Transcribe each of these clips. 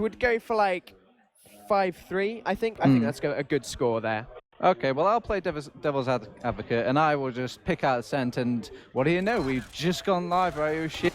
would go for like 5-3, I think. I think that's a good score there. Okay, well, I'll play devil's advocate, and I will just pick out Ascent, and what do you know? We've just gone live, Ryushi.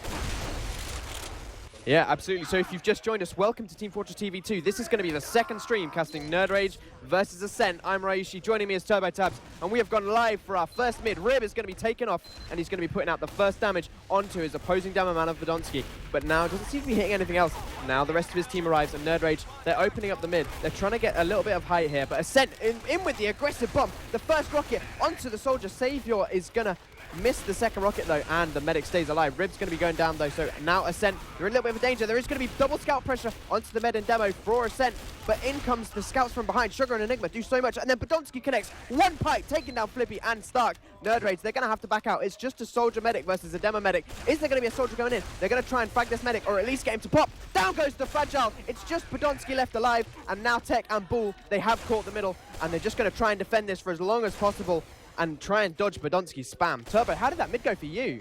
Yeah, absolutely. So if you've just joined us, welcome to Team Fortress TV 2. This is going to be the second stream casting nerdRage versus Ascent. I'm Ryushi, joining me is TurboTabs, and we have gone live for our first mid. Rib is going to be taken off, and he's going to be putting out the first damage onto his opposing demo man of Podolsky. But now, doesn't seem to be hitting anything else. Now the rest of his team arrives, and nerdRage, they're opening up the mid. They're trying to get a little bit of height here, but Ascent in with the aggressive bomb. The first rocket onto the soldier. Savior is going to miss the second rocket though, and the medic stays alive. Rib's going to be going down though, so now Ascent, they're in a little bit of danger. There is going to be double scout pressure onto the med and demo for Ascent, but in comes the scouts from behind. Sugar and Enigma do so much, and then Podolsky connects. One pipe, taking down Flippy and Stark. nerdRage, they're going to have to back out. It's just a soldier medic versus a demo medic. Is there going to be a soldier going in? They're going to try and frag this medic, or at least get him to pop. Down goes the Fragile. It's just Podolsky left alive, and now Tech and Bull, they have caught the middle, and they're just going to try and defend this for as long as possible and try and dodge Podolsky's spam. Turbo, how did that mid go for you?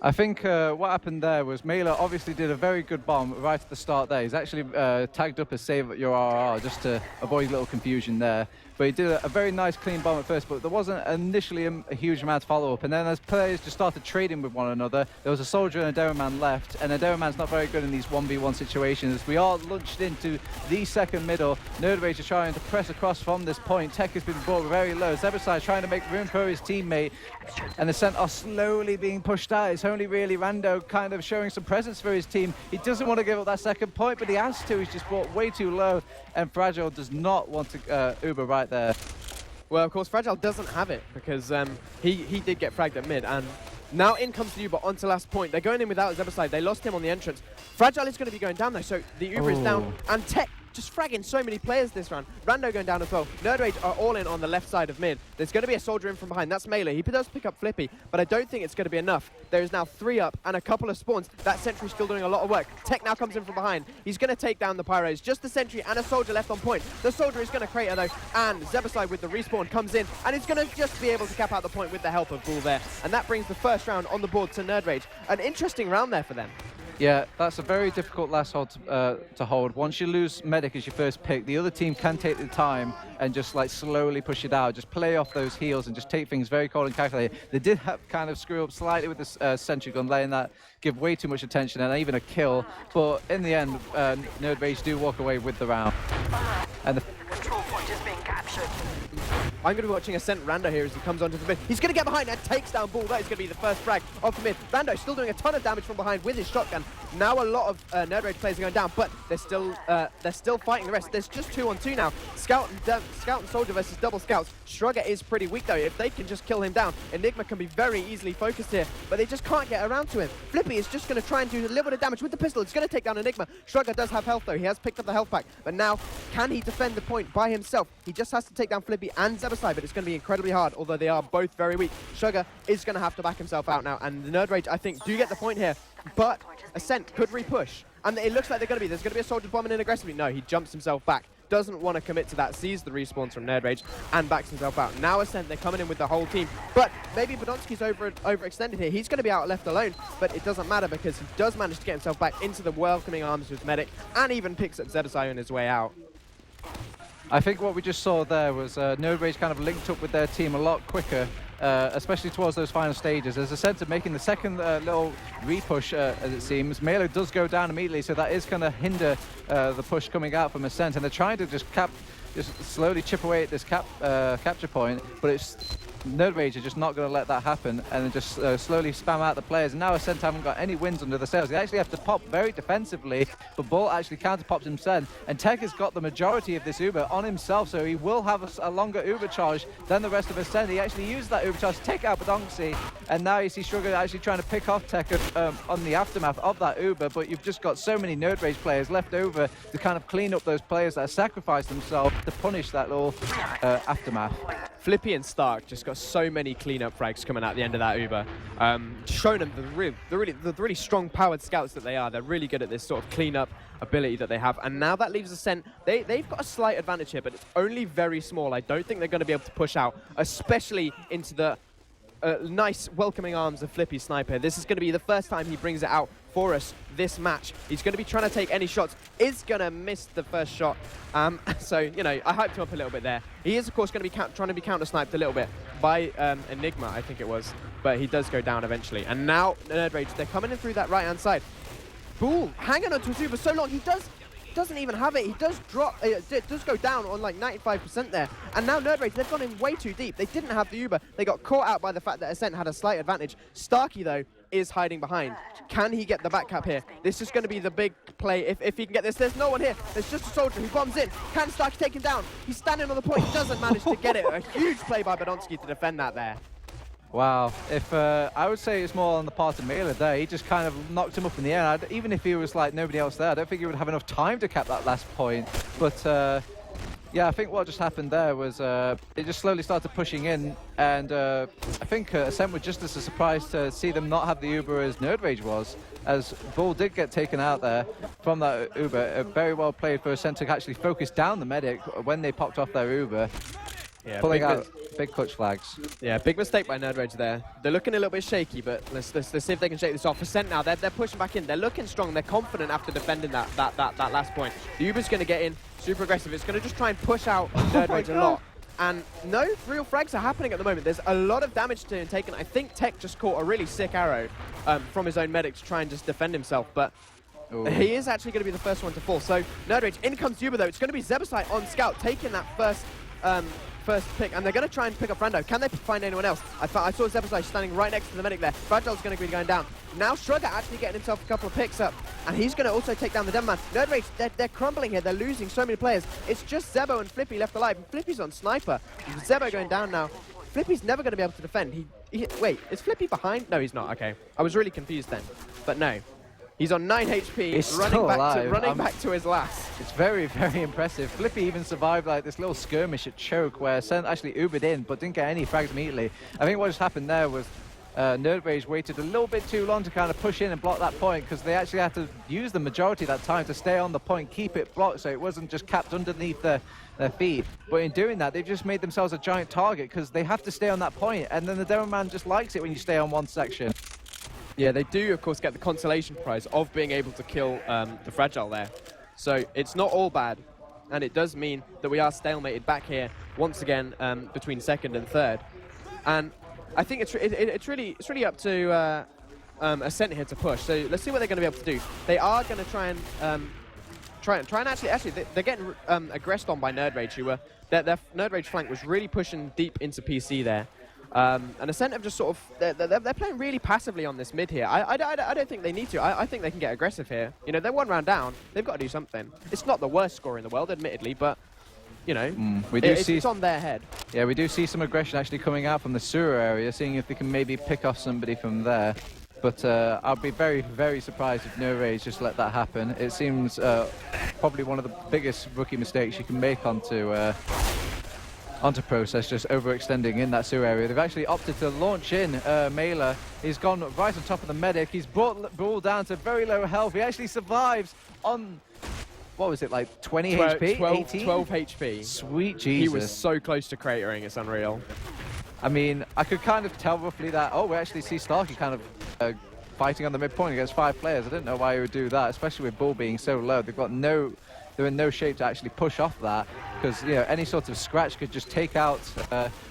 I think what happened there was Mailer obviously did a very good bomb right at the start there. He's actually tagged up as save your RR just to avoid a little confusion there. But he did a very nice clean bomb at first, but there wasn't initially a huge amount of follow-up. And then as players just started trading with one another, there was a soldier and a demo man left, and a demo man's not very good in these 1v1 situations. We are launched into the second middle. nerdRage is trying to press across from this point. Tech has been brought very low. Zebasai trying to make room for his teammate, and the Ascent are slowly being pushed out. It's only really Rando kind of showing some presence for his team. He doesn't want to give up that second point, but he has to. He's just brought way too low, and Fragile does not want to Uber right there. Well, of course, Fragile doesn't have it because he did get fragged at mid, and now in comes the Uber onto last point. They're going in without Zebasai. They lost him on the entrance. Fragile is going to be going down though, so the Uber is down, and Tech just fragging so many players this round. Rando going down as well. nerdRage are all in on the left side of mid. There's going to be a soldier in from behind. That's Melee. He does pick up Flippy, but I don't think it's going to be enough. There is now 3 up and a couple of spawns. That sentry's still doing a lot of work. Tech now comes in from behind. He's going to take down the Pyros. Just the sentry and a soldier left on point. The soldier is going to crater though, and Zebasai with the respawn comes in, and he's going to just be able to cap out the point with the help of Bull there. And that brings the first round on the board to nerdRage. An interesting round there for them. Yeah, that's a very difficult last hold to hold. Once you lose Medic as your first pick, the other team can take the time and just like slowly push it out, just play off those heals and just take things very cold and calculated. They did have kind of screw up slightly with this sentry gun, letting that give way too much attention and even a kill. But in the end, nerdRage do walk away with the round. And the control point is being captured. I'm going to be watching Ascent Rando here as he comes onto the mid. He's going to get behind and takes down Bull. That is going to be the first frag of the mid. Rando still doing a ton of damage from behind with his shotgun. Now a lot of nerdRage players are going down, but they're still fighting the rest. There's just 2-on-2 now. Scout and Soldier versus double scouts. Shrugger is pretty weak though. If they can just kill him down, Enigma can be very easily focused here, but they just can't get around to him. Flippy is just going to try and do a little bit of damage with the pistol. It's going to take down Enigma. Shrugger does have health though. He has picked up the health pack, but now can he defend the point by himself? He just has to take down Flippy and Zebasai, but it's going to be incredibly hard, although they are both very weak. Sugar is going to have to back himself out now, and the nerdRage, I think, do get the point here, but Ascent could repush, and it looks like there's going to be a soldier bombing in aggressively. No, he jumps himself back, doesn't want to commit to that, sees the respawns from nerdRage, and backs himself out. Now Ascent, they're coming in with the whole team, but maybe Podolsky's overextended here. He's going to be out left alone, but it doesn't matter because he does manage to get himself back into the welcoming arms with Medic, and even picks up Zebasai on his way out. I think what we just saw there was nerdRage kind of linked up with their team a lot quicker, especially towards those final stages. As Ascent making the second little repush, as it seems, Melo does go down immediately, so that is going to hinder the push coming out from Ascent, and they're trying to just slowly chip away at this capture point, but it's nerdRage are just not going to let that happen, and then just slowly spam out the players. And now Ascent haven't got any wins under the sails. They actually have to pop very defensively, but Bull actually counter-pops himself, and Tech has got the majority of this Uber on himself, so he will have a longer Uber charge than the rest of Ascent. He actually used that Uber charge to take out Podolsky, and now you see Sugar actually trying to pick off Tech on the aftermath of that Uber, but you've just got so many nerdRage players left over to kind of clean up those players that have sacrificed themselves to punish that little aftermath. Flippy and Stark just got so many cleanup frags coming out at the end of that Uber. Showing them the really strong powered scouts that they are. They're really good at this sort of cleanup ability that they have. And now that leaves Ascent. They've got a slight advantage here, but it's only very small. I don't think they're going to be able to push out, especially into the nice welcoming arms of Flippy Sniper. This is going to be the first time he brings it out for us this match. He's going to be trying to take any shots. Is going to miss the first shot. So, you know, I hyped him up a little bit there. He is, of course, going to be trying to be counter-sniped a little bit by Enigma, I think it was. But he does go down eventually. And now, nerdRage, they're coming in through that right-hand side. Bull hanging onto his Uber so long. He doesn't even have it. He does drop, it does go down on like 95% there. And now nerdRage, they've gone in way too deep. They didn't have the Uber. They got caught out by the fact that Ascent had a slight advantage. Starkey, though, is hiding behind. Can he get the back cap here? This is going to be the big play if he can get this. There's no one here. There's just a soldier who bombs in. Can Starkey take him down? He's standing on the point. He doesn't manage to get it. A huge play by Badonsky to defend that there. Wow, if I would say it's more on the part of Mela there. He just kind of knocked him up in the air. Even if he was like nobody else there, I don't think he would have enough time to cap that last point. But yeah, I think what just happened there was it just slowly started pushing in, and I think Ascent were just as surprised to see them not have the Uber as nerdRage was, as Bull did get taken out there from that Uber. Very well played for Ascent to actually focus down the medic when they popped off their Uber. Yeah, pulling out big clutch flags. Yeah, big mistake by nerdRage there. They're looking a little bit shaky, but let's see if they can shake this off. Ascent now, they're pushing back in. They're looking strong. They're confident after defending that last point. The Uber's going to get in, super aggressive. It's going to just try and push out nerdRage a lot. And no real frags are happening at the moment. There's a lot of damage to him taken. I think Tech just caught a really sick arrow from his own medic to try and just defend himself, but he is actually going to be the first one to fall. So nerdRage, in comes Uber though. It's going to be Zebasai on scout, taking that first pick, and they're going to try and pick up Rando. Can they find anyone else? I saw Zebasai standing right next to the medic there. Fragile's going to be going down. Now Shrugger actually getting himself a couple of picks up, and he's going to also take down the Demon Man. nerdRage, they're crumbling here. They're losing so many players. It's just Zebo and Flippy left alive, and Flippy's on Sniper. Zebo going down now. Flippy's never going to be able to defend. Wait, is Flippy behind? No, he's not. Okay. I was really confused then, but no. He's on 9 HP, He's running back to his last. It's very, very impressive. Flippy even survived like this little skirmish at Choke where Ascent actually Ubered in but didn't get any frags immediately. I think what just happened there was nerdRage waited a little bit too long to kind of push in and block that point, because they actually had to use the majority of that time to stay on the point, keep it blocked so it wasn't just capped underneath their feet. But in doing that, they've just made themselves a giant target because they have to stay on that point, and then the Demo Man just likes it when you stay on one section. Yeah, they do, of course, get the consolation prize of being able to kill the Fragile there. So it's not all bad, and it does mean that we are stalemated back here once again between second and third. And I think it's really up to Ascent here to push. So let's see what they're going to be able to do. They are going to try and actually they're getting aggressed on by nerdRage, who were their nerdRage flank was really pushing deep into PC there. And Ascent have just sort of, they're playing really passively on this mid here. I don't think they need to. I think they can get aggressive here. You know, they're one round down. They've got to do something. It's not the worst score in the world, admittedly, but, you know, it's on their head. Yeah, we do see some aggression actually coming out from the sewer area, seeing if they can maybe pick off somebody from there. But I'll be very, very surprised if nerdRage just let that happen. It seems probably one of the biggest rookie mistakes you can make onto Process, just overextending in that sewer area. They've actually opted to launch in Mela. He's gone right on top of the medic. He's brought Bull down to very low health. He actually survives on, what was it, like 20 HP? 12 HP. Sweet Jesus. He was so close to cratering, it's unreal. I mean, I could kind of tell roughly that, we actually see Starkey kind of fighting on the midpoint against 5 players. I didn't know why he would do that, especially with Bull being so low. They're in no shape to actually push off that, because, you know, any sort of scratch could just take out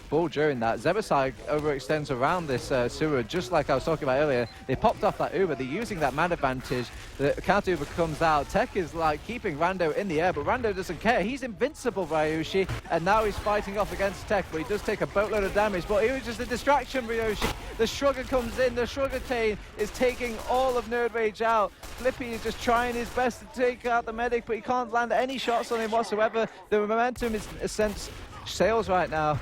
Bull during that. Zebasai overextends around this sewer, just like I was talking about earlier. They popped off that Uber. They're using that man advantage. The counter Uber comes out. Tech is like keeping Rando in the air, but Rando doesn't care. He's invincible, Ryushi, and now he's fighting off against Tech, but he does take a boatload of damage. But it was just a distraction, Ryushi. The Shrugger comes in. The Shrugger Tane is taking all of nerdRage out. Flippy is just trying his best to take out the medic, but he can't land any shots on him whatsoever. The momentum is Ascent's sails right now.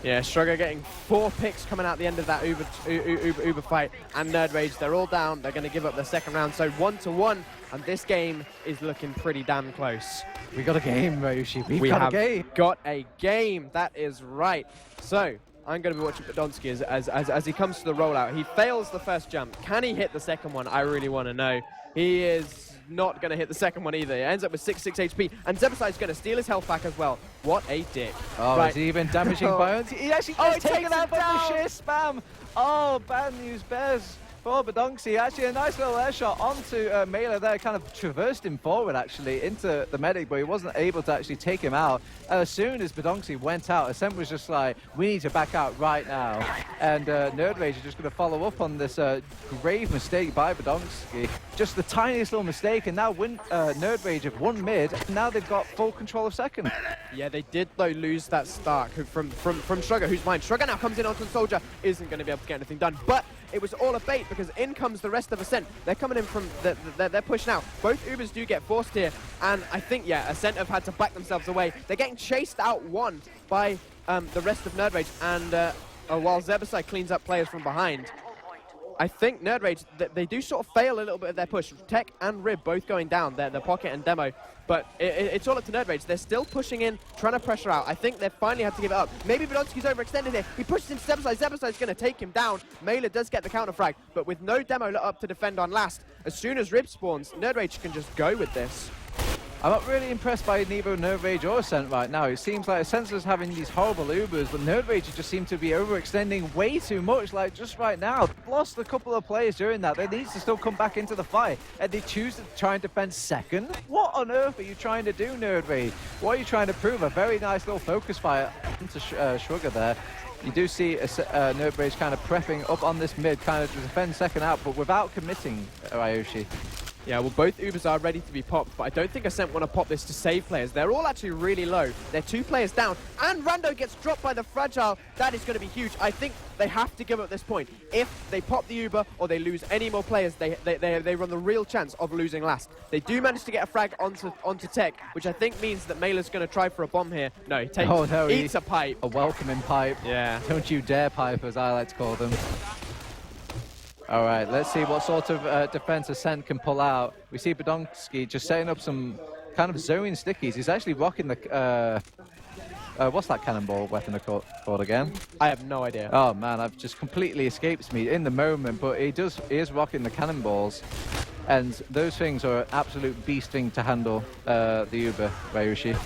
Yeah, Shrugger getting 4 picks coming out the end of that Uber fight, and nerdRage, they're all down. They're going to give up the second round, so 1-1, and this game is looking pretty damn close. We got a game, Ryushi. We have got a game. That is right. So I'm going to be watching Podonsky as he comes to the rollout. He fails the first jump. Can he hit the second one? I really want to know. He is not going to hit the second one either. It ends up with 6 HP, and Zebasai's going to steal his health back as well. What a dick. Oh, right. is he even damaging Bions? He actually gets taken out by the sheer spam. Oh, bad news bears for Badonksi. Actually, a nice little air shot onto Mela there, kind of traversed him forward, actually, into the medic, but he wasn't able to actually take him out. As soon as Badonksi went out, Ascent was just like, we need to back out right now. And nerdRage is just going to follow up on this grave mistake by Badonksi. Just the tiniest little mistake, and now nerdRage have won mid, and now they've got full control of second. Yeah, they did, though, lose that Stark from Shrugger, who's mine. Shrugger now comes in onto the Soldier, isn't going to be able to get anything done, but it was all a bait because in comes the rest of Ascent. They're coming in from, they're pushing out. Both Ubers do get forced here, and I think, yeah, Ascent have had to back themselves away. They're getting chased out one by the rest of nerdRage, and while Zebasai cleans up players from behind. I think nerdRage, they do sort of fail a little bit of their push. Tech and Rib both going down, the Pocket and Demo. But it's all up to nerdRage. They're still pushing in, trying to pressure out. I think they've finally had to give it up. Maybe Badonski's overextended here. He pushes into Zebasai. Zebasai's going to take him down. Mela does get the counter frag, but with no Demo up to defend on last, as soon as Rib spawns, nerdRage can just go with this. I'm not really impressed by Nebo, nerdRage, or Ascent right now. It seems like Ascent is having these horrible Ubers, but nerdRage just seem to be overextending way too much, like just right now. Lost a couple of players during that. They need to still come back into the fight, and they choose to try and defend second? What on earth are you trying to do, nerdRage? What are you trying to prove? A very nice little focus fire into Shrugger there. You do see nerdRage kind of prepping up on this mid, kind of to defend second out, but without committing Ryushi. Yeah, well, both Ubers are ready to be popped, but I don't think Ascent want to pop this to save players. They're all actually really low. They're 2 players down, and Rando gets dropped by the Fragile. That is going to be huge. I think they have to give up this point. If they pop the Uber or they lose any more players, they run the real chance of losing last. They do manage to get a frag onto Tech, which I think means that Mela's going to try for a bomb here. No, he takes, eats a pipe. A welcoming pipe. Yeah. Don't you dare pipe, as I like to call them. All right, let's see what sort of defense Ascent can pull out. We see Badonski just setting up some kind of zoning stickies. He's actually rocking the... what's that cannonball weapon called again? I have no idea. Oh man, I've just completely escaped me in the moment, but he is rocking the cannonballs. And those things are an absolute beast thing to handle, the Uber, Ryushi.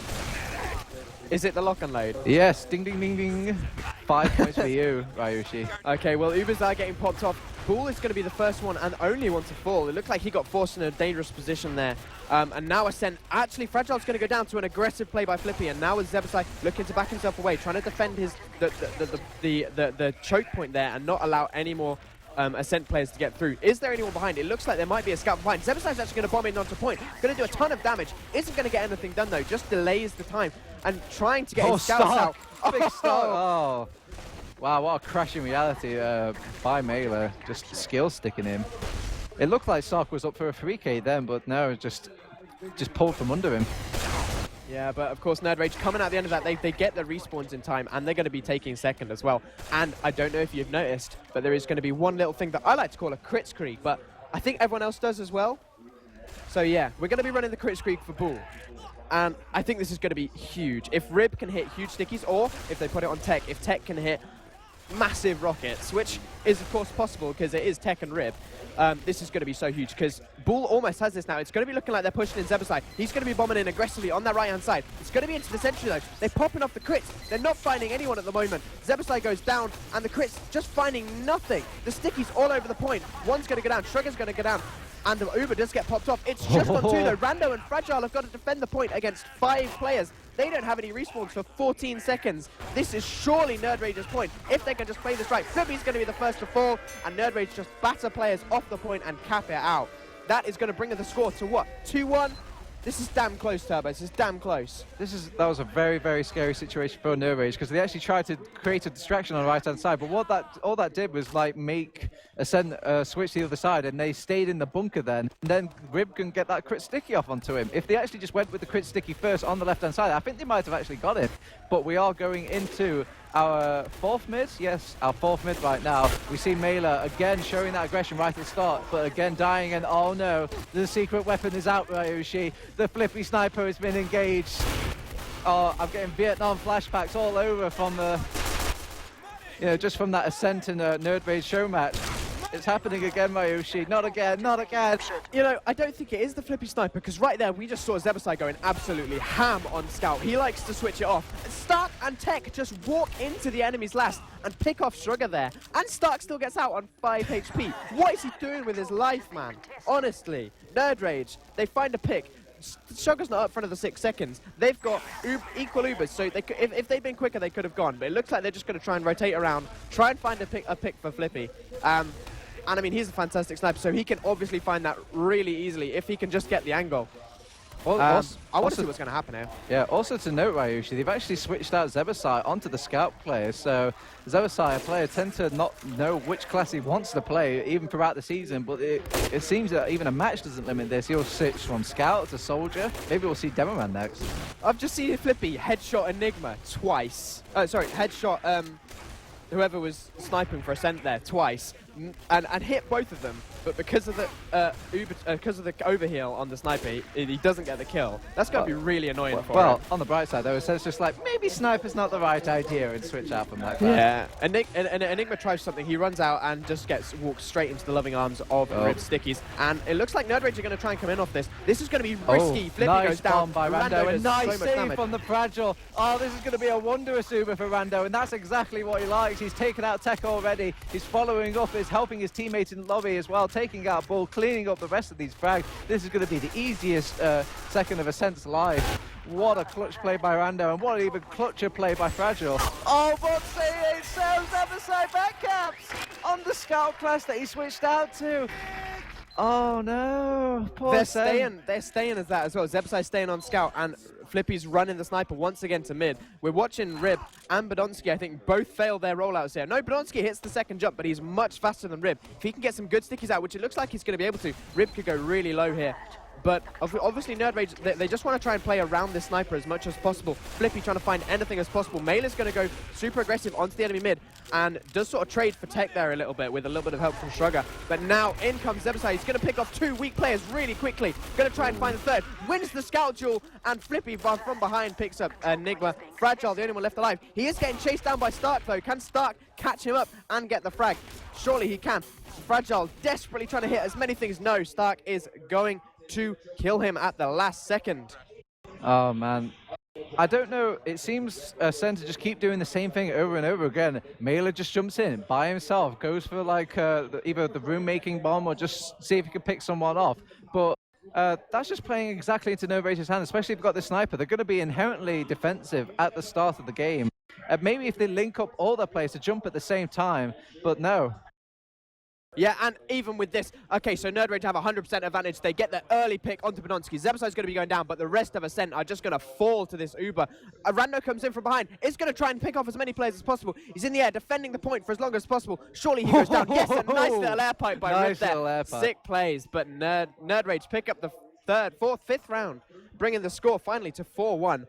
Is it the lock and load? Yes, ding ding ding ding. 5 points for you, Ryushi. Okay, well, Ubers are getting popped off. Bull is going to be the first one and only one to fall. It looked like he got forced in a dangerous position there. And now Ascent, actually Fragile's going to go down to an aggressive play by Flippy, and now is Zebasai looking to back himself away, trying to defend his the choke point there and not allow any more Ascent players to get through. Is there anyone behind? It looks like there might be a scout behind. Zebasai's actually going to bomb in onto point. Going to do a ton of damage. Isn't going to get anything done though, just delays the time. And trying to get his scouts out. Big start. Oh. Wow, what a crash in reality by Mela. Just skill sticking him. It looked like Sark was up for a 3K then, but no, just pulled from under him. Yeah, but of course nerdRage coming at the end of that, they get the respawns in time, and they're going to be taking second as well. And I don't know if you've noticed, but there is going to be one little thing that I like to call a crit streak, but I think everyone else does as well. So yeah, we're going to be running the crit streak for Bull. And I think this is going to be huge. If Rib can hit huge stickies, or if they put it on Tech, if Tech can hit massive rockets, which is of course possible because it is Tech and Rib, this is going to be so huge because Bull almost has this now. It's going to be looking like they're pushing in Zebasai. He's going to be bombing in aggressively on that right-hand side. It's going to be into the sentry though. They're popping off the crits. They're not finding anyone at the moment. Zebasai goes down and the crits just finding nothing. The stickies all over the point. One's going to go down. Shrugger's going to go down. And the Uber does get popped off. It's just on 2 though. Rando and Fragile have got to defend the point against 5 players. They don't have any respawns for 14 seconds. This is surely nerdRage's point. If they can just play this right, Flippy's going to be the first to fall, and nerdRage just batter players off the point and cap it out. That is going to bring the score to what? 2-1? This is damn close, Turbo. This is damn close. That was a very, very scary situation for nerdRage because they actually tried to create a distraction on the right-hand side, but what all that did was like make Ascent switch to the other side, and they stayed in the bunker then. And then Rib can get that crit sticky off onto him. If they actually just went with the crit sticky first on the left-hand side, I think they might have actually got it. But we are going into our 4th mid. Yes, our 4th mid right now. We see Mela again showing that aggression right at the start, but again dying, and oh no, the secret weapon is out, Ryushi. The Flippy sniper has been engaged. Oh, I'm getting Vietnam flashbacks all over from the, just from that Ascent and nerdRage show match. It's happening again, Ryushi. Not again, not again. You know, I don't think it is the flippy sniper, because right there we just saw Zebasai going absolutely ham on Scout. He likes to switch it off. Stark and Tech just walk into the enemy's last and pick off Sugar there. And Stark still gets out on 5 HP. What is he doing with his life, man? Honestly, nerdRage, they find a pick. Sugar's not up front of the 6 seconds. They've got equal Ubers, so they could, if they'd been quicker, they could have gone. But it looks like they're just going to try and rotate around, try and find a pick for Flippy. And I mean, he's a fantastic sniper, so he can obviously find that really easily if he can just get the angle. Well, I want to see what's going to happen here. Yeah, also to note, Ryushi, they've actually switched out Zebasai onto the scout player. So Zebasai, a player, tend to not know which class he wants to play, even throughout the season. But it seems that even a match doesn't limit this. He'll switch from scout to soldier. Maybe we'll see Demoman next. I've just seen Flippy headshot Enigma twice. Sorry, headshot whoever was sniping for Ascent there twice, and hit both of them. But because of the overheal on the sniper, he doesn't get the kill. That's going to be really annoying for him. Well, on the bright side, though, it's just like, maybe sniper's not the right idea and switch out from that class. Yeah, and Enigma tries something. He runs out and just walks straight into the loving arms of Rib Stickies. And it looks like nerdRage are going to try and come in off this. This is going to be risky. Flippy nice goes down. By Rando, does and nice so much save damage. from the Fragile. Oh, this is going to be a wondrous Uber for Rando, and that's exactly what he likes. He's taken out Tech already. He's following up, he's helping his teammates in the lobby as well, taking out Bull, cleaning up the rest of these frags. This is going to be the easiest second of Ascent's life. What a clutch play by Rando, and what an even clutcher play by Fragile. Oh, but it sells Zebasai backcaps on the scout class that he switched out to. Oh no, poor They're Ascent. staying as that as well. Zebasai staying on scout, and Flippy's running the sniper once again to mid. We're watching Rib and Badonsky, I think, both fail their rollouts here. No, Badonsky hits the second jump, but he's much faster than Rib. If he can get some good stickies out, which it looks like he's going to be able to, Rib could go really low here. But obviously nerdRage, they just want to try and play around this sniper as much as possible. Flippy trying to find anything as possible. Mailer's going to go super aggressive onto the enemy mid and does sort of trade for Tech there a little bit with a little bit of help from Shrugger. But now in comes Zebasai. He's going to pick off 2 weak players really quickly. Going to try and find the third. Wins the scout duel, and Flippy from behind picks up Enigma. Fragile, the only one left alive. He is getting chased down by Stark though. Can Stark catch him up and get the frag? Surely he can. Fragile desperately trying to hit as many things. No, Stark is going to kill him at the last second. Oh man, I don't know, it seems Ascent to just keep doing the same thing over and over again. Mailer just jumps in by himself, goes for like either the room making bomb or just see if he can pick someone off. But that's just playing exactly into nerdRage's hand, especially if you've got the sniper. They're going to be inherently defensive at the start of the game. Maybe if they link up all their players to jump at the same time, but no. Yeah, and even with this, okay, so nerdRage have 100% advantage. They get the early pick onto Badonsky. Zebasai's going to be going down, but the rest of Ascent are just going to fall to this Uber. Rando comes in from behind. Is going to try and pick off as many players as possible. He's in the air, defending the point for as long as possible. Surely he goes down. Yes, a nice little air pipe by Rip there. Sick plays, but nerdRage pick up the fifth round, bringing the score finally to 4-1.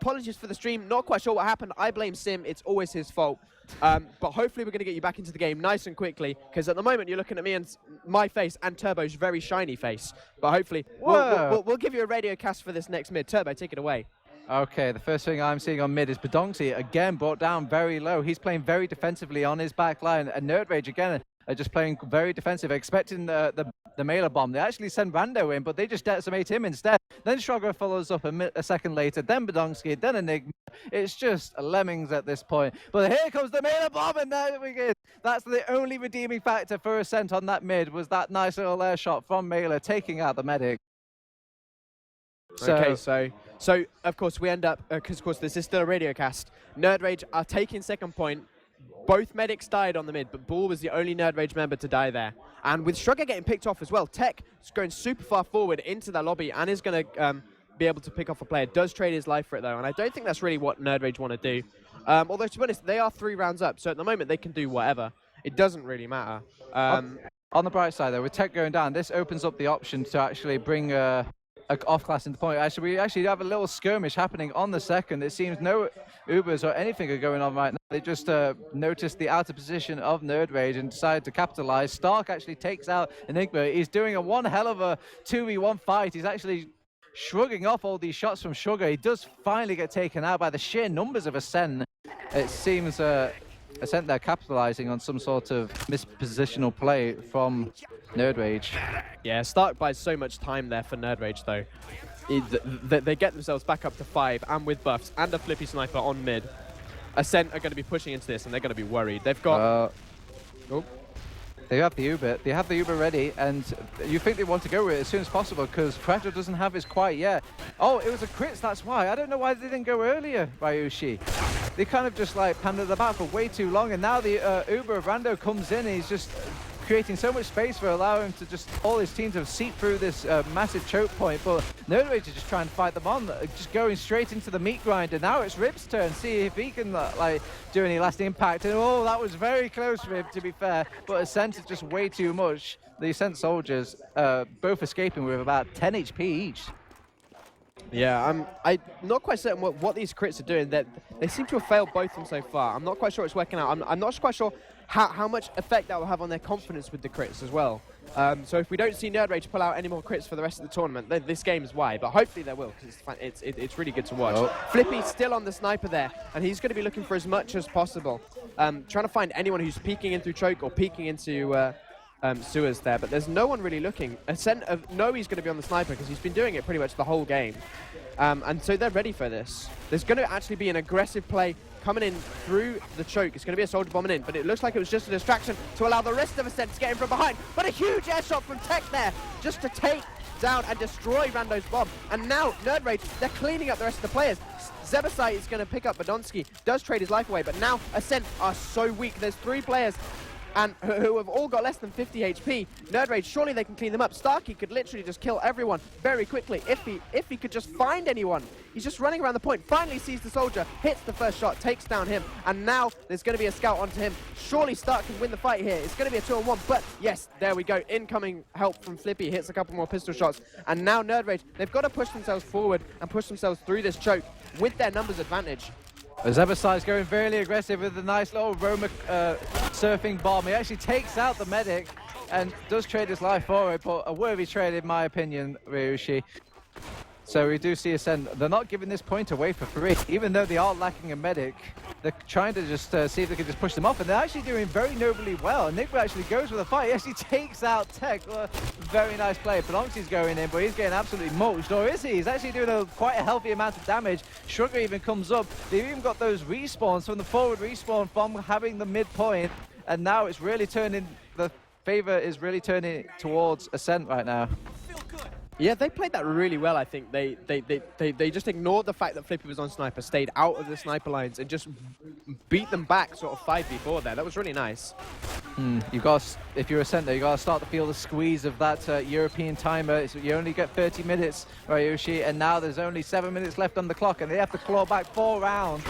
Apologies for the stream. Not quite sure what happened. I blame Sim. It's always his fault. But hopefully we're going to get you back into the game nice and quickly, because at the moment you're looking at me and my face and Turbo's very shiny face. But hopefully we'll give you a radio cast for this next mid. Turbo, take it away. Okay, the first thing I'm seeing on mid is Badonsky, again brought down very low. He's playing very defensively on his back line, and nerdRage again are just playing very defensive, expecting the Mailer bomb. They actually send Rando in, but they just decimate him instead. Then Shrugger follows up a second later, then Badonsky, then Enigma. It's just lemmings at this point. But here comes the Mailer bomb, and there we go. That's the only redeeming factor for Ascent on that mid, was that nice little air shot from Mailer taking out the medic. Okay, so of course we end up, because of course this is still a radio cast. nerdRage are taking second point. Both medics died on the mid, but Bull was the only nerdRage member to die there. And with Shrugger getting picked off as well, Tech is going super far forward into that lobby and is going to be able to pick off a player. Does trade his life for it though, and I don't think that's really what nerdRage want to do. Although to be honest, they are 3 rounds up, so at the moment they can do whatever. It doesn't really matter. On the bright side though, with Tech going down, this opens up the option to actually bring off class into point. We actually have a little skirmish happening on the second. It seems no Ubers or anything are going on right now. They just noticed the outer position of nerdRage and decided to capitalize. Stark actually takes out Enigma. He's doing a one hell of a 2v1 fight. He's actually shrugging off all these shots from Sugar. He does finally get taken out by the sheer numbers of Ascent. It seems Ascent there capitalizing on some sort of mispositional play from nerdRage. Yeah, Stark buys so much time there for nerdRage though. They get themselves back up to 5 and with buffs and a flippy sniper on mid. Ascent are going to be pushing into this and they're going to be worried. They've got... oh. They have the Uber. They have the Uber ready, and you think they want to go with it as soon as possible because Fragile doesn't have his quite yet. Oh, it was a crits, that's why. I don't know why they didn't go earlier, Ryushi. They kind of just like panned the back for way too long, and now the Uber of Rando comes in and he's just creating so much space for allowing him to just all his team to seep through this massive choke point. But nerdRage is just trying to fight them on, just going straight into the meat grinder. Now it's Rib's turn, see if he can like do any last impact. And oh, that was very close, Rib, to be fair. But Ascent is just way too much. The Ascent soldiers both escaping with about 10 HP each. Yeah, I'm not quite certain what these crits are doing. They seem to have failed both of them so far. I'm not quite sure it's working out. I'm not quite sure how much effect that will have on their confidence with the crits as well. So if we don't see nerdRage pull out any more crits for the rest of the tournament, then this game is why. But hopefully they will, because it's really good to watch. Oh. Flippy's still on the sniper there, and he's going to be looking for as much as possible. Trying to find anyone who's peeking in through choke or peeking into sewers there, but there's no one really looking. Ascent know he's going to be on the sniper because he's been doing it pretty much the whole game. And so they're ready for this. There's going to actually be an aggressive play coming in through the choke. It's going to be a soldier bombing in, but it looks like it was just a distraction to allow the rest of Ascent to get in from behind. But a huge air shot from Tech there, just to take down and destroy Rando's bomb. And now nerdRage, they're cleaning up the rest of the players. Zebasai is going to pick up Badonsky, does trade his life away, but now Ascent are so weak. There's 3 players and who have all got less than 50 HP. nerdRage, surely they can clean them up. Starkey could literally just kill everyone very quickly if he could just find anyone. He's just running around the point, finally sees the soldier, hits the first shot, takes down him, and now there's going to be a scout onto him. Surely Stark can win the fight here. It's going to be a 2-on-1, but yes, there we go. Incoming help from Flippy, hits a couple more pistol shots, and now nerdRage, they've got to push themselves forward and push themselves through this choke with their numbers advantage. Zebasai's going very aggressive with a nice little Roma surfing bomb. He actually takes out the medic and does trade his life for it, but a worthy trade in my opinion, Ryushi. So we do see Ascent. They're not giving this point away for free, even though they are lacking a medic. They're trying to just see if they can just push them off, and they're actually doing very nobly well. Enigma actually goes with a fight. He actually takes out Tech. Very nice play. Badonski's going in, but he's getting absolutely mulched. Or is he? He's actually doing quite a healthy amount of damage. Sugar even comes up. They've even got those respawns from the forward respawn from having the midpoint, and now it's really turning, the favor is really turning towards Ascent right now. Yeah, they played that really well, I think. They just ignored the fact that Flippy was on sniper, stayed out of the sniper lines, and just beat them back sort of 5v4 there. That was really nice. You've got, if you're a center, you got to start to feel the squeeze of that European timer. You only get 30 minutes, Ryushi, and now there's only 7 minutes left on the clock, and they have to claw back 4 rounds.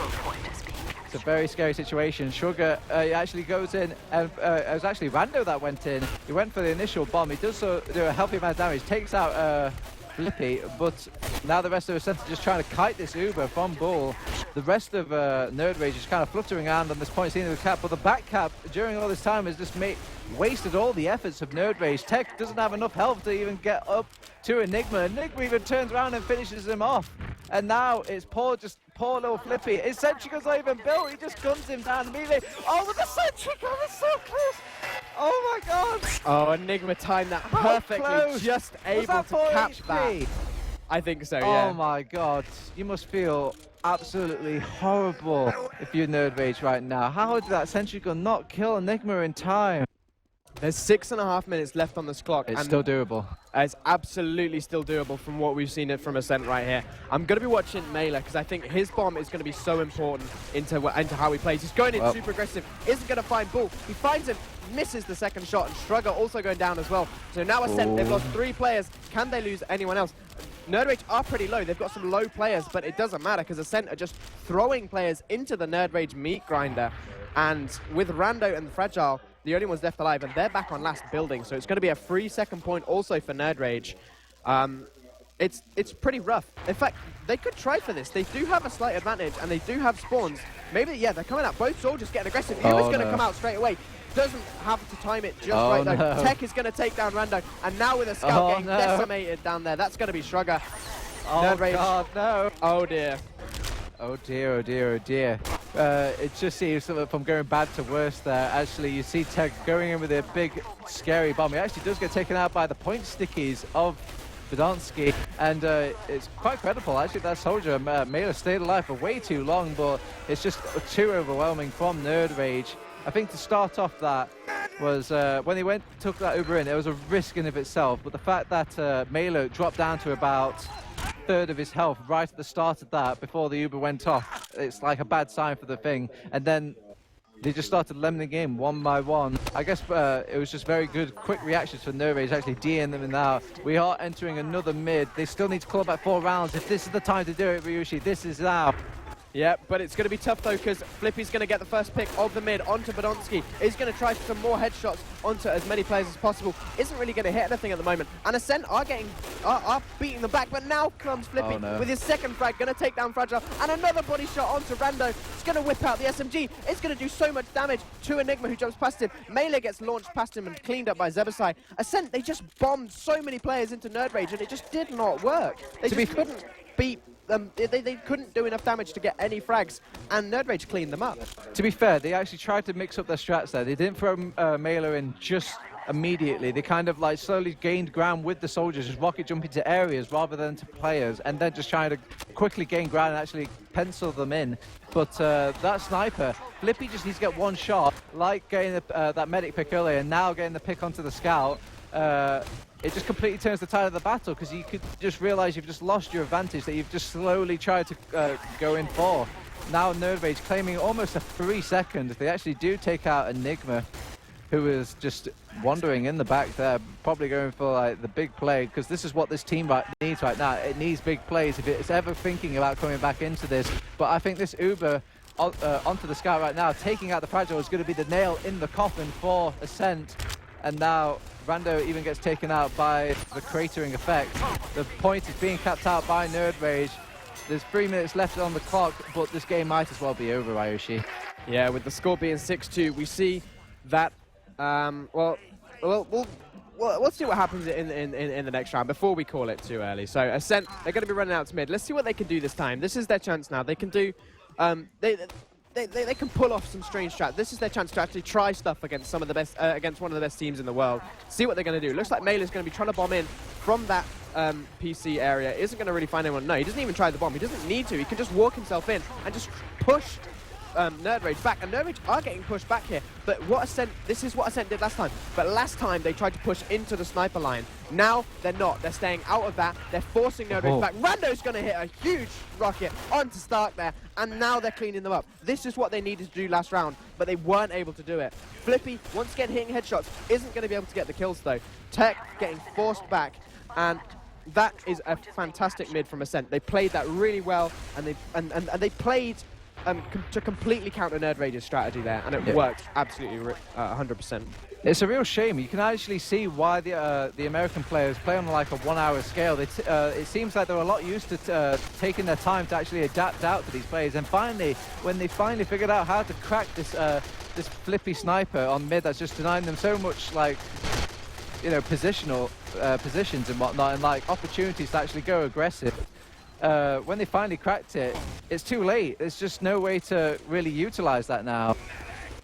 It's a very scary situation. Sugar he actually goes in, and it was actually Rando that went in. He went for the initial bomb. He does so do a healthy amount of damage, takes out Flippy, but now the rest of Ascent are just trying to kite this Uber from Bull. The rest of nerdRage is kind of fluttering around on this point, seeing the cap, but the back cap during all this time has just wasted all the efforts of nerdRage. Tech doesn't have enough health to even get up to Enigma. Enigma even turns around and finishes him off. And now it's poor little Flippy. His sentry gun's not even built. He just guns him down immediately. Oh, with the sentry gun, it's so close. Oh my God. Oh, Enigma timed that perfectly. Just able to catch that. I think so, yeah. Oh my God. You must feel absolutely horrible if you're nerdRage right now. How did that sentry gun not kill Enigma in time? There's 6.5 minutes left on this clock. It's still doable. It's absolutely still doable from what we've seen it from Ascent right here. I'm going to be watching Mela because I think his bomb is going to be so important into how he plays. He's going in super aggressive, isn't going to find Bull. He finds him, misses the second shot, and Strugger also going down as well. So now Ascent, they've lost 3 players. Can they lose anyone else? nerdRage are pretty low. They've got some low players, but it doesn't matter because Ascent are just throwing players into the nerdRage meat grinder. And with Rando and the Fragile, the only ones left alive, and they're back on last building, so it's going to be a free second point also for nerdRage. It's pretty rough. In fact, they could try for this. They do have a slight advantage, and they do have spawns. Maybe, yeah, they're coming out. Both soldiers getting aggressive. Yuba's going to come out straight away. Doesn't have to time it just right, though. No. Tech is going to take down Rando, and now with a scout getting decimated down there, that's going to be Shrugger. Oh, nerdRage. God, no. Oh, dear. Oh, dear, oh, dear, oh, dear. It just seems sort of from going bad to worse there. Actually, you see Tech going in with a big, scary bomb. He actually does get taken out by the point stickies of Podolsky, and it's quite credible. Actually, that soldier, Mela, stayed alive for way too long, but it's just too overwhelming from nerdRage. I think to start off that was when he took that Uber in, it was a risk in of itself, but the fact that Mela dropped down to about a third of his health right at the start of that before the Uber went off, it's like a bad sign for the thing. And then they just started lemoning in one by one. I guess it was just very good, quick reactions from nerdRage, actually DN'ing them now. We are entering another mid. They still need to claw back 4 rounds. If this is the time to do it, Ryushi, this is now. Yeah, but it's going to be tough though, because Flippy's going to get the first pick of the mid onto Podolsky. He's going to try some more headshots onto as many players as possible. Isn't really going to hit anything at the moment. And Ascent are beating them back, but now comes Flippy with his second frag, going to take down Fragile, and another body shot onto Rando. It's going to whip out the SMG. It's going to do so much damage to Enigma, who jumps past him. Melee gets launched past him and cleaned up by Zebasai. Ascent, they just bombed so many players into nerdRage, and it just did not work. They just couldn't beat they couldn't do enough damage to get any frags, and nerdRage cleaned them up. To be fair, they actually tried to mix up their strats there. They didn't throw Mela in just immediately. They kind of like slowly gained ground with the soldiers, just rocket jumping to areas rather than to players, and then just trying to quickly gain ground and actually pencil them in. But that sniper, Flippy just needs to get one shot, like getting that medic pick earlier, and now getting the pick onto the scout. It just completely turns the tide of the battle, because you could just realize you've just lost your advantage that you've just slowly tried to go in for. Now nerdRage claiming almost a 3 seconds. They actually do take out Enigma, who is just wandering in the back there, probably going for like the big play, because this is what this team needs right now. It needs big plays if it's ever thinking about coming back into this. But I think this Uber onto the scout right now, taking out the Fragile, is going to be the nail in the coffin for Ascent. And now Rando even gets taken out by the cratering effect. The point is being capped out by nerdRage. There's 3 minutes left on the clock, but this game might as well be over, Ryushi. Yeah, with the score being 6-2, we see that, we'll see what happens in the next round before we call it too early. So Ascent, they're going to be running out to mid. Let's see what they can do this time. This is their chance now. They can do, they can pull off some strange strat. This is their chance to actually try stuff against some of the best, against one of the best teams in the world. See what they're going to do. Looks like Melee's going to be trying to bomb in from that PC area. Isn't going to really find anyone. No, he doesn't even try the bomb. He doesn't need to. He can just walk himself in and just push nerdRage back, and nerdRage are getting pushed back here. But this is what Ascent did last time. But last time they tried to push into the sniper line. Now they're not. They're staying out of that. They're forcing nerdRage back. Rando's going to hit a huge rocket onto Stark there, and now they're cleaning them up. This is what they needed to do last round, but they weren't able to do it. Flippy, once again hitting headshots, isn't going to be able to get the kills though. Tech getting forced back, and that is a fantastic mid from Ascent. They played that really well, and they played to completely counter nerdRage's strategy there, and it worked absolutely 100%. It's a real shame. You can actually see why the American players play on like a 1 hour scale. It seems like they're a lot used to taking their time to actually adapt out to these players. And finally, when they finally figured out how to crack this Flippy sniper on mid, that's just denying them so much, like, you know, positional positions and whatnot, and like opportunities to actually go aggressive. When they finally cracked it, it's too late. There's just no way to really utilize that now.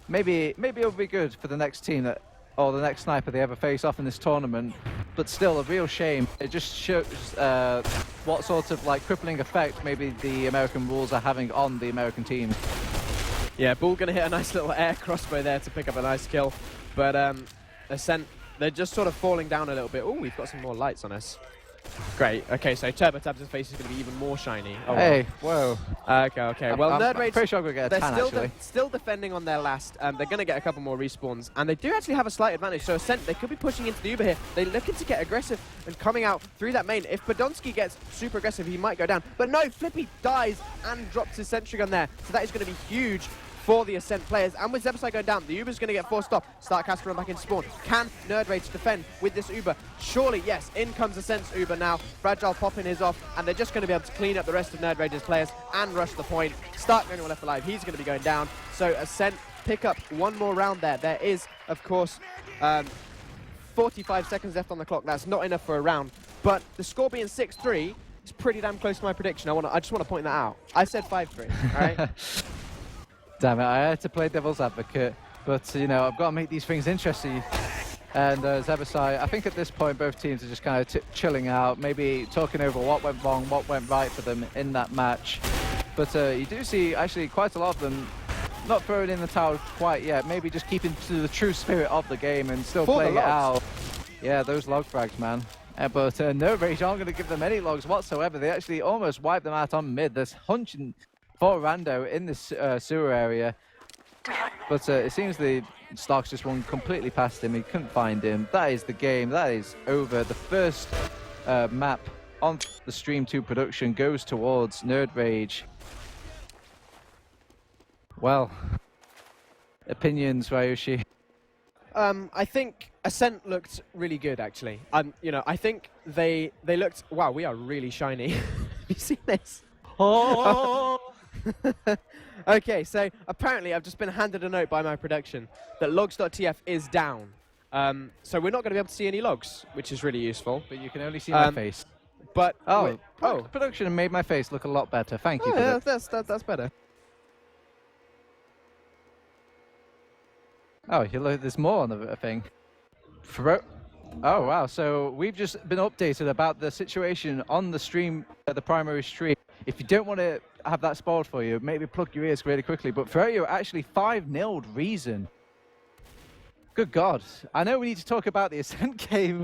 Maybe it'll be good for the next team or the next sniper they ever face off in this tournament, but still a real shame. It just shows what sort of like crippling effect maybe the American rules are having on the American team. Yeah, Bull gonna hit a nice little air crossbow there to pick up a nice kill, but Ascent, they're just sort of falling down a little bit. Oh, we've got some more lights on us. Great. Okay, so TurboTabs' face is going to be even more shiny. Oh, hey, whoa. Okay. Well, nerdRage, pretty sure we're going to get a tan, still defending on their last. They're going to get a couple more respawns, and they do actually have a slight advantage. So Ascent, they could be pushing into the Uber here. They're looking to get aggressive and coming out through that main. If Podolsky gets super aggressive, he might go down. But no, Flippy dies and drops his sentry gun there. So that is going to be huge for the Ascent players. And with Zebasai going down, the Uber's going to get forced off. Stark has to run back into spawn. Can nerdRage defend with this Uber? Surely, yes. In comes Ascent's Uber now. Fragile popping his off, and they're just going to be able to clean up the rest of nerdRage's players and rush the point. Stark, the only one left alive, he's going to be going down. So Ascent pick up one more round there. There is, of course, 45 seconds left on the clock. That's not enough for a round. But the score being 6-3 is pretty damn close to my prediction. I just want to point that out. I said 5-3, all right? Damn it, I had to play devil's advocate, but you know, I've got to make these things interesting. And Zebasai, I think at this point both teams are just kind of chilling out, maybe talking over what went wrong, what went right for them in that match. But you do see actually quite a lot of them not throwing in the towel quite yet, maybe just keeping to the true spirit of the game and still playing it out. Yeah, those log frags, man. But nerdRage aren't going to give them any logs whatsoever. They actually almost wiped them out on mid. There's hunching for Rando in this sewer area. But it seems the Starks just won completely past him. He couldn't find him. That is the game. That is over. The first map on the Stream 2 production goes towards nerdRage. Well, opinions, Ryushi? I think Ascent looked really good, actually. You know, I think they looked. Wow, we are really shiny. Have you seen this? Oh. Okay, so apparently I've just been handed a note by my production that logs.tf is down. So we're not going to be able to see any logs, which is really useful. But you can only see my face. But production made my face look a lot better. Thank you. For yeah, that's better. Oh, there's more on the thing. Oh, wow. So we've just been updated about the situation on the stream, the primary stream. If you don't want to have that spoiled for you, maybe plug your ears really quickly. But Ferrerio actually 5-0'd Reason. Good God. I know we need to talk about the Ascent game,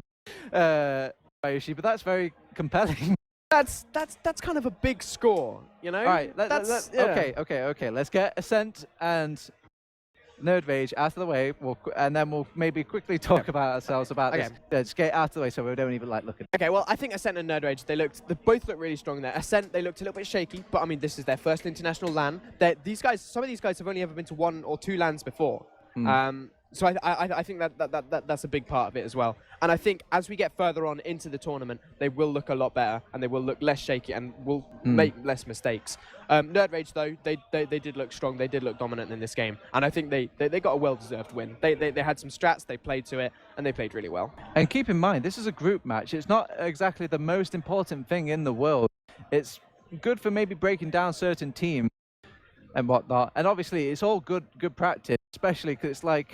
Ryushi, but that's very compelling. That's kind of a big score, you know? All right. Yeah. Okay. Let's get Ascent and nerdRage out of the way, and then we'll maybe quickly talk about ourselves about this. Just get out of the way so we don't even like looking. Okay, well, I think Ascent and nerdRage, they both look really strong there. Ascent, they looked a little bit shaky, but I mean, this is their first international LAN. Some of these guys have only ever been to 1 or 2 LANs before. So I think that's a big part of it as well. And I think as we get further on into the tournament, they will look a lot better and they will look less shaky and will make less mistakes. nerdRage though, they did look strong. They did look dominant in this game, and I think they got a well-deserved win. They had some strats, they played to it, and they played really well. And keep in mind, this is a group match. It's not exactly the most important thing in the world. It's good for maybe breaking down certain teams and whatnot, and obviously it's all good practice, especially because it's like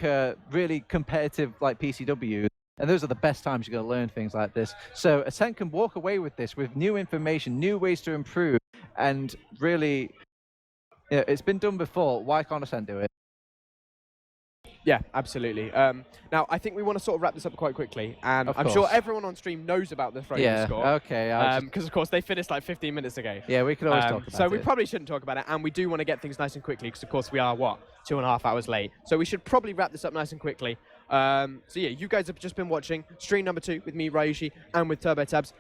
really competitive, like PCW, and those are the best times you're going to learn things like this. So Ascent can walk away with this with new information, new ways to improve, and really, you know, it's been done before. Why can't Ascent do it? Yeah, absolutely. Now, I think we want to sort of wrap this up quite quickly, and I'm sure everyone on stream knows about the Frozen score. Okay. Because, of course, they finished like 15 minutes ago. Yeah, we could always talk about it. So we probably shouldn't talk about it, and we do want to get things nice and quickly, because, of course, we are, 2.5 hours late. So we should probably wrap this up nice and quickly. So, yeah, you guys have just been watching stream number 2 with me, Ryushi, and with TurboTabs.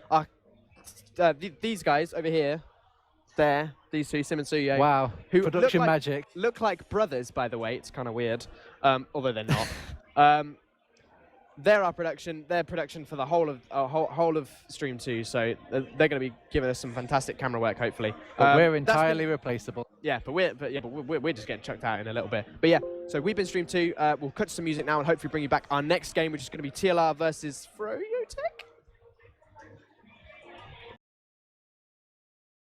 These guys over here, there, these two, Sim and Suyooo. Wow, who production magic. Look like brothers, by the way. It's kind of weird, although they're not. They're our production. Their production for the whole of Stream 2. So they're going to be giving us some fantastic camera work, hopefully. But we're entirely replaceable. Yeah, but we're just getting chucked out in a little bit. But yeah, so we've been Stream 2. We'll cut to some music now and hopefully bring you back our next game, which is going to be TLR versus Froyo.